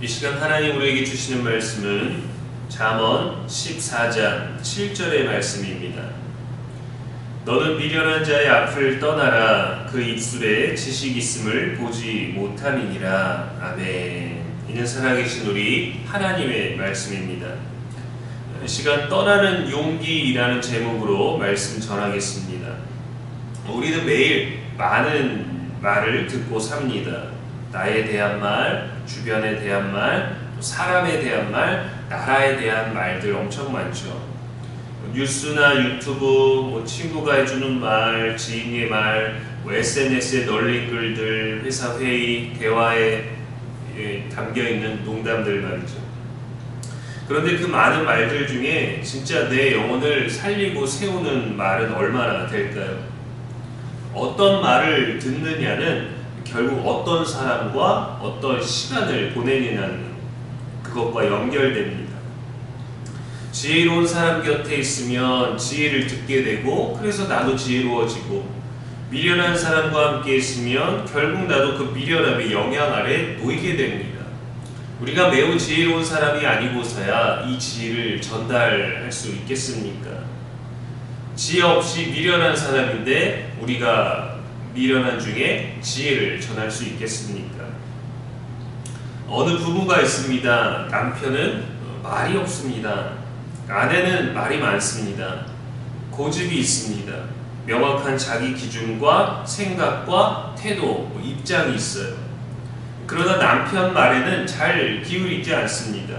이 시간 하나님 우리에게 주시는 말씀은 잠언 14장 7절의 말씀입니다. 너는 미련한 자의 앞을 떠나라. 그 입술에 지식 있음을 보지 못함이니라. 아멘. 이는 살아계신 우리 하나님의 말씀입니다. 이 시간 떠나는 용기라는 제목으로 말씀 전하겠습니다. 우리는 매일 많은 말을 듣고 삽니다. 나에 대한 말, 주변에 대한 말, 또 사람에 대한 말, 나라에 대한 말들 엄청 많죠. 뉴스나 유튜브, 친구가 해주는 말, 지인의 말, SNS에 널린 글들, 회사 회의, 대화에 담겨있는 농담들 말이죠. 그런데 그 많은 말들 중에 진짜 내 영혼을 살리고 세우는 말은 얼마나 될까요? 어떤 말을 듣느냐는 결국 어떤 사람과 어떤 시간을 보내느냐는 그것과 연결됩니다. 지혜로운 사람 곁에 있으면 지혜를 듣게 되고 그래서 나도 지혜로워지고, 미련한 사람과 함께 있으면 결국 나도 그 미련함의 영향 아래 놓이게 됩니다. 우리가 매우 지혜로운 사람이 아니고서야 이 지혜를 전달할 수 있겠습니까? 지혜 없이 미련한 사람인데 우리가 미련한 중에 지혜를 전할 수 있겠습니까? 어느 부부가 있습니다. 남편은 말이 없습니다. 아내는 말이 많습니다. 고집이 있습니다. 명확한 자기 기준과 생각과 태도, 입장이 있어요. 그러나 남편 말에는 잘 기울이지 않습니다.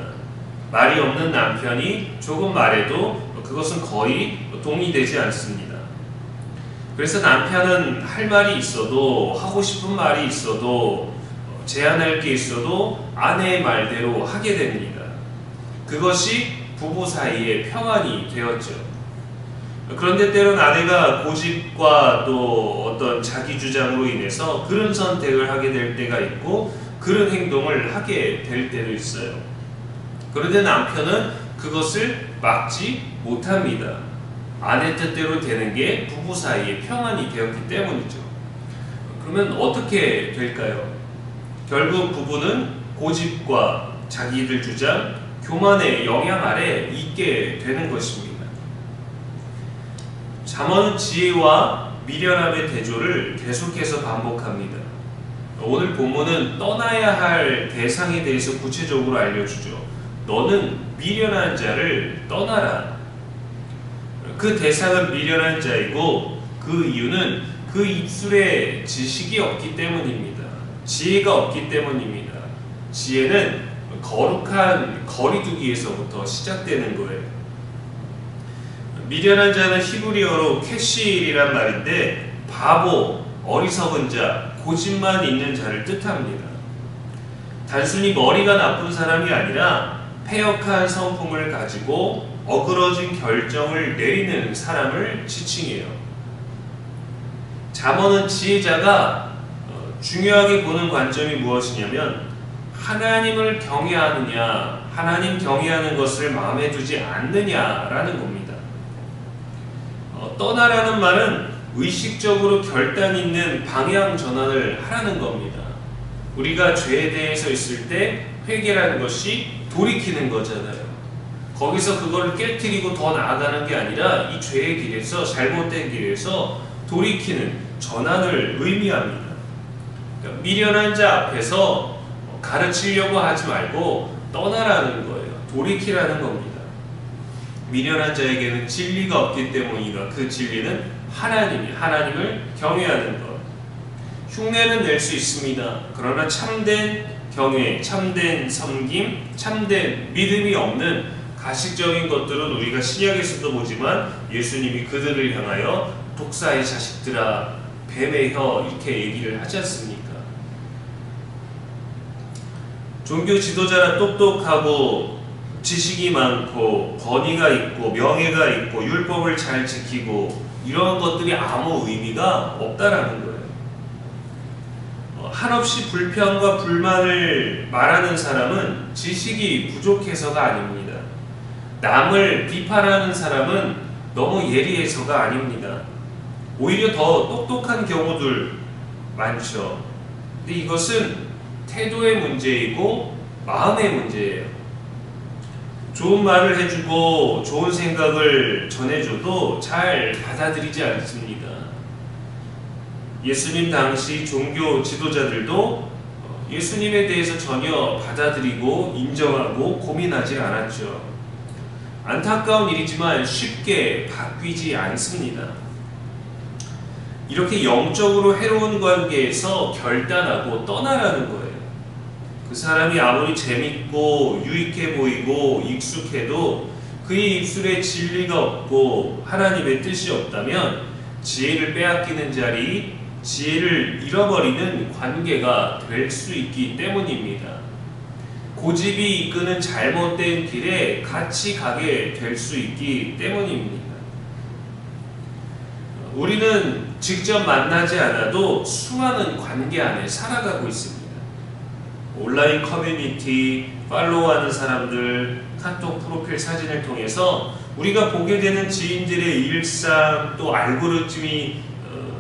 말이 없는 남편이 조금 말해도 그것은 거의 동의되지 않습니다. 그래서 남편은 할 말이 있어도, 하고 싶은 말이 있어도, 제안할 게 있어도 아내의 말대로 하게 됩니다. 그것이 부부 사이의 평안이 되었죠. 그런데 때론 아내가 고집과 또 어떤 자기 주장으로 인해서 그런 선택을 하게 될 때가 있고 그런 행동을 하게 될 때도 있어요. 그런데 남편은 그것을 막지 못합니다. 아내 뜻대로 되는 게 부부 사이의 평안이 되었기 때문이죠. 그러면 어떻게 될까요? 결국 부부는 고집과 자기들 주장, 교만의 영향 아래 있게 되는 것입니다. 잠언은 지혜와 미련함의 대조를 계속해서 반복합니다. 오늘 본문은 떠나야 할 대상에 대해서 구체적으로 알려주죠. 너는 미련한 자를 떠나라. 그 대상은 미련한 자이고 그 이유는 그 입술에 지식이 없기 때문입니다. 지혜가 없기 때문입니다. 지혜는 거룩한 거리두기에서부터 시작되는 거예요. 미련한 자는 히브리어로 캐실이란 말인데 바보, 어리석은 자, 고집만 있는 자를 뜻합니다. 단순히 머리가 나쁜 사람이 아니라 패역한 성품을 가지고 어그러진 결정을 내리는 사람을 지칭해요. 잠언은 지혜자가 중요하게 보는 관점이 무엇이냐면 하나님을 경외하느냐, 하나님 경외하는 것을 마음에 두지 않느냐라는 겁니다. 떠나라는 말은 의식적으로 결단 있는 방향 전환을 하라는 겁니다. 우리가 죄에 대해서 있을 때 회개라는 것이 돌이키는 거잖아요. 거기서 그걸 깨트리고 더 나아가는 게 아니라 이 죄의 길에서, 잘못된 길에서 돌이키는 전환을 의미합니다. 그러니까 미련한 자 앞에서 가르치려고 하지 말고 떠나라는 거예요. 돌이키라는 겁니다. 미련한 자에게는 진리가 없기 때문이다. 그 진리는 하나님을 경외하는 것. 흉내는 낼 수 있습니다. 그러나 참된 경외, 참된 섬김, 참된 믿음이 없는 가식적인 것들은 우리가 신약에서도 보지만 예수님이 그들을 향하여 독사의 자식들아, 뱀의 혀 이렇게 얘기를 하지 않습니까? 종교 지도자라 똑똑하고 지식이 많고 권위가 있고 명예가 있고 율법을 잘 지키고 이런 것들이 아무 의미가 없다라는 거예요. 한없이 불평과 불만을 말하는 사람은 지식이 부족해서가 아닙니다. 남을 비판하는 사람은 너무 예리해서가 아닙니다. 오히려 더 똑똑한 경우들 많죠. 근데 이것은 태도의 문제이고 마음의 문제예요. 좋은 말을 해주고 좋은 생각을 전해줘도 잘 받아들이지 않습니다. 예수님 당시 종교 지도자들도 예수님에 대해서 전혀 받아들이고 인정하고 고민하지 않았죠. 안타까운 일이지만 쉽게 바뀌지 않습니다. 이렇게 영적으로 해로운 관계에서 결단하고 떠나라는 거예요. 그 사람이 아무리 재밌고 유익해 보이고 익숙해도 그의 입술에 진리가 없고 하나님의 뜻이 없다면 지혜를 빼앗기는 자리, 지혜를 잃어버리는 관계가 될 수 있기 때문입니다. 고집이 이끄는 잘못된 길에 같이 가게 될 수 있기 때문입니다. 우리는 직접 만나지 않아도 수많은 관계 안에 살아가고 있습니다. 온라인 커뮤니티, 팔로우하는 사람들, 카톡 프로필 사진을 통해서 우리가 보게 되는 지인들의 일상, 또 알고리즘이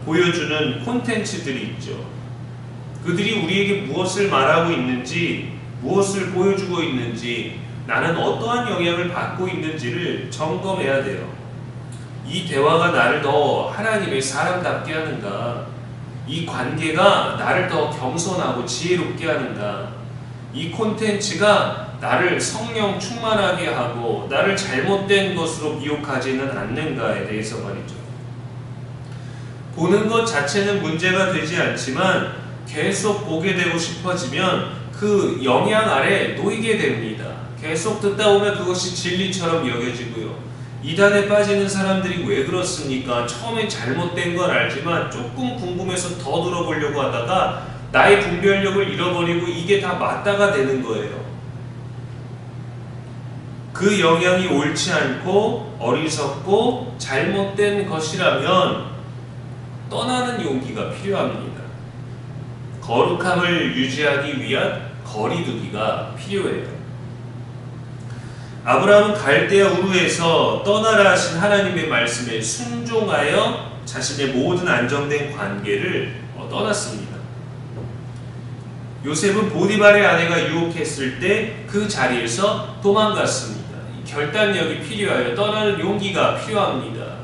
보여주는 콘텐츠들이 있죠. 그들이 우리에게 무엇을 말하고 있는지, 무엇을 보여주고 있는지, 나는 어떠한 영향을 받고 있는지를 점검해야 돼요. 이 대화가 나를 더 하나님의 사람답게 하는가? 이 관계가 나를 더 겸손하고 지혜롭게 하는가? 이 콘텐츠가 나를 성령 충만하게 하고 나를 잘못된 것으로 미혹하지는 않는가에 대해서 말이죠. 보는 것 자체는 문제가 되지 않지만 계속 보게 되고 싶어지면 그 영향 아래 놓이게 됩니다. 계속 듣다 보면 그것이 진리처럼 여겨지고요. 이단에 빠지는 사람들이 왜 그렇습니까? 처음에 잘못된 걸 알지만 조금 궁금해서 더 들어보려고 하다가 나의 분별력을 잃어버리고 이게 다 맞다가 되는 거예요. 그 영향이 옳지 않고 어리석고 잘못된 것이라면 떠나는 용기가 필요합니다. 거룩함을 유지하기 위한 거리두기가 필요해요. 아브라함은 갈대아 우르에서 떠나라 하신 하나님의 말씀에 순종하여 자신의 모든 안정된 관계를 떠났습니다. 요셉은 보디발의 아내가 유혹했을 때 그 자리에서 도망갔습니다. 결단력이 필요하여 떠나는 용기가 필요합니다.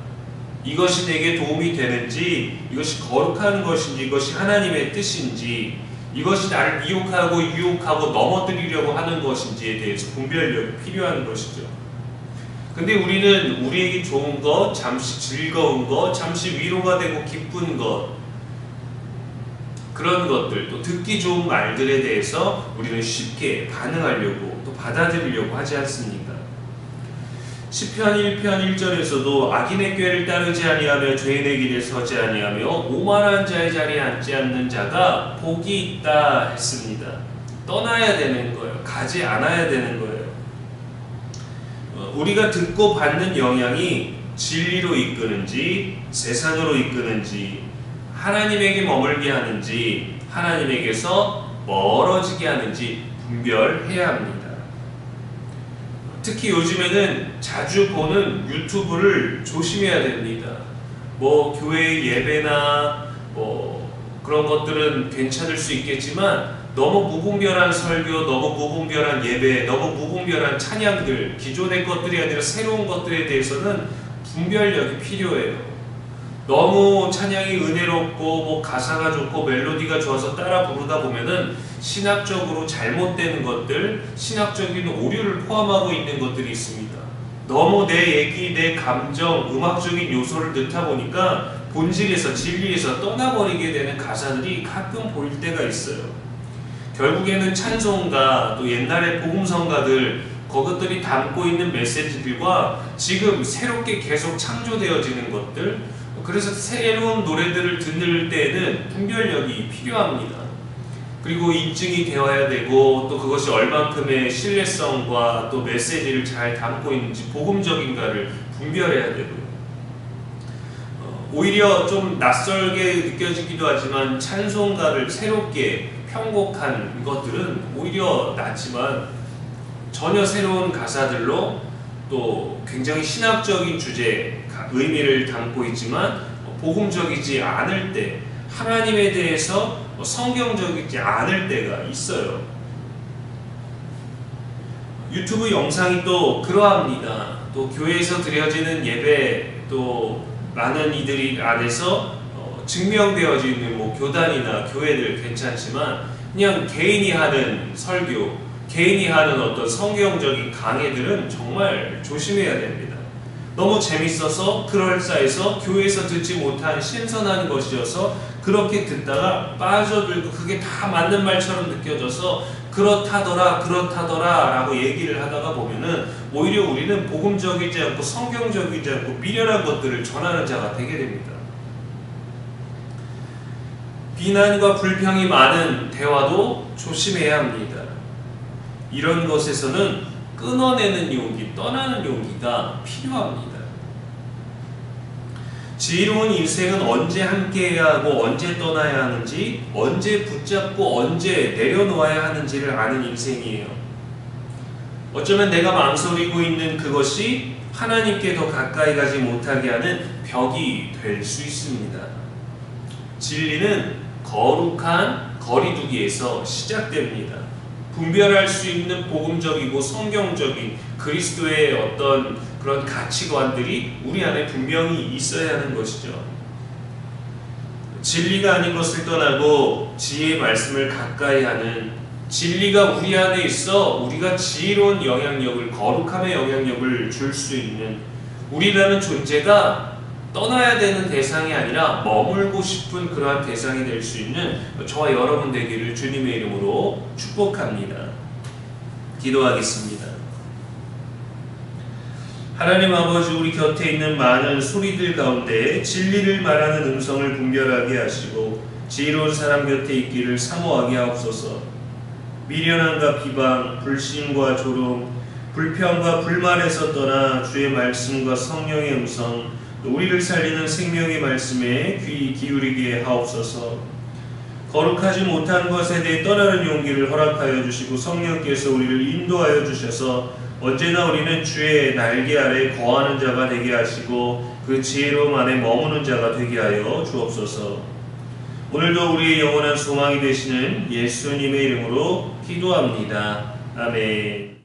이것이 내게 도움이 되는지, 이것이 거룩한 것인지, 이것이 하나님의 뜻인지, 이것이 나를 미혹하고 유혹하고 넘어뜨리려고 하는 것인지에 대해서 분별력이 필요한 것이죠. 근데 우리는 우리에게 좋은 것, 잠시 즐거운 것, 잠시 위로가 되고 기쁜 것, 그런 것들, 또 듣기 좋은 말들에 대해서 우리는 쉽게 반응하려고 또 받아들이려고 하지 않습니까? 시편 1편 1절에서도 악인의 꾀를 따르지 아니하며 죄인의 길에 서지 아니하며 오만한 자의 자리에 앉지 않는 자가 복이 있다 했습니다. 떠나야 되는 거예요. 가지 않아야 되는 거예요. 우리가 듣고 받는 영향이 진리로 이끄는지 세상으로 이끄는지 하나님에게 머물게 하는지 하나님에게서 멀어지게 하는지 분별해야 합니다. 특히 요즘에는 자주 보는 유튜브를 조심해야 됩니다. 교회 예배나 그런 것들은 괜찮을 수 있겠지만 너무 무분별한 설교, 너무 무분별한 예배, 너무 무분별한 찬양들, 기존의 것들이 아니라 새로운 것들에 대해서는 분별력이 필요해요. 너무 찬양이 은혜롭고 가사가 좋고 멜로디가 좋아서 따라 부르다 보면은 신학적으로 잘못되는 것들, 신학적인 오류를 포함하고 있는 것들이 있습니다. 너무 내 얘기, 내 감정, 음악적인 요소를 넣다 보니까 본질에서 진리에서 떠나버리게 되는 가사들이 가끔 보일 때가 있어요. 결국에는 찬송가, 또 옛날의 복음성가들, 그것들이 담고 있는 메시지들과 지금 새롭게 계속 창조되어지는 것들, 그래서 새로운 노래들을 듣는 때에는 분별력이 필요합니다. 그리고 입증이 되어야 되고 또 그것이 얼만큼의 신뢰성과 또 메시지를 잘 담고 있는지 복음적인가를 분별해야 되고요. 오히려 좀 낯설게 느껴지기도 하지만 찬송가를 새롭게 편곡한 것들은 오히려 낫지만 전혀 새로운 가사들로 또 굉장히 신학적인 주제, 의미를 담고 있지만 복음적이지 않을 때, 하나님에 대해서 성경적이지 않을 때가 있어요. 유튜브 영상이 또 그러합니다. 또 교회에서 드려지는 예배, 또 많은 이들이 안에서 증명되어져 있는 뭐 교단이나 교회들 괜찮지만 그냥 개인이 하는 설교, 개인이 하는 어떤 성경적인 강해들은 정말 조심해야 됩니다. 너무 재밌어서 그럴싸해서 교회에서 듣지 못한 신선한 것이어서 그렇게 듣다가 빠져들고 그게 다 맞는 말처럼 느껴져서 그렇다더라 라고 얘기를 하다가 보면은 오히려 우리는 복음적이지 않고 성경적이지 않고 미련한 것들을 전하는 자가 되게 됩니다. 비난과 불평이 많은 대화도 조심해야 합니다. 이런 것에서는 끊어내는 용기, 떠나는 용기가 필요합니다. 지혜로운 인생은 언제 함께해야 하고 언제 떠나야 하는지, 언제 붙잡고 언제 내려놓아야 하는지를 아는 인생이에요. 어쩌면 내가 망설이고 있는 그것이 하나님께 더 가까이 가지 못하게 하는 벽이 될 수 있습니다. 진리는 거룩한 거리두기에서 시작됩니다. 분별할 수 있는 복음적이고 성경적인 그리스도의 어떤 그런 가치관들이 우리 안에 분명히 있어야 하는 것이죠. 진리가 아닌 것을 떠나고 지혜의 말씀을 가까이 하는, 진리가 우리 안에 있어 우리가 지혜로운 영향력을, 거룩함의 영향력을 줄 수 있는, 우리라는 존재가 떠나야 되는 대상이 아니라 머물고 싶은 그러한 대상이 될 수 있는 저와 여러분 되기를 주님의 이름으로 축복합니다. 기도하겠습니다. 하나님 아버지, 우리 곁에 있는 많은 소리들 가운데 진리를 말하는 음성을 분별하게 하시고 지혜로운 사람 곁에 있기를 사모하게 하옵소서. 미련함과 비방, 불신과 조롱, 불평과 불만에서 떠나 주의 말씀과 성령의 음성, 우리를 살리는 생명의 말씀에 귀 기울이게 하옵소서. 거룩하지 못한 것에 대해 떠나는 용기를 허락하여 주시고 성령께서 우리를 인도하여 주셔서 언제나 우리는 주의 날개 아래 거하는 자가 되게 하시고 그 지혜로움 안에 머무는 자가 되게 하여 주옵소서. 오늘도 우리의 영원한 소망이 되시는 예수님의 이름으로 기도합니다. 아멘.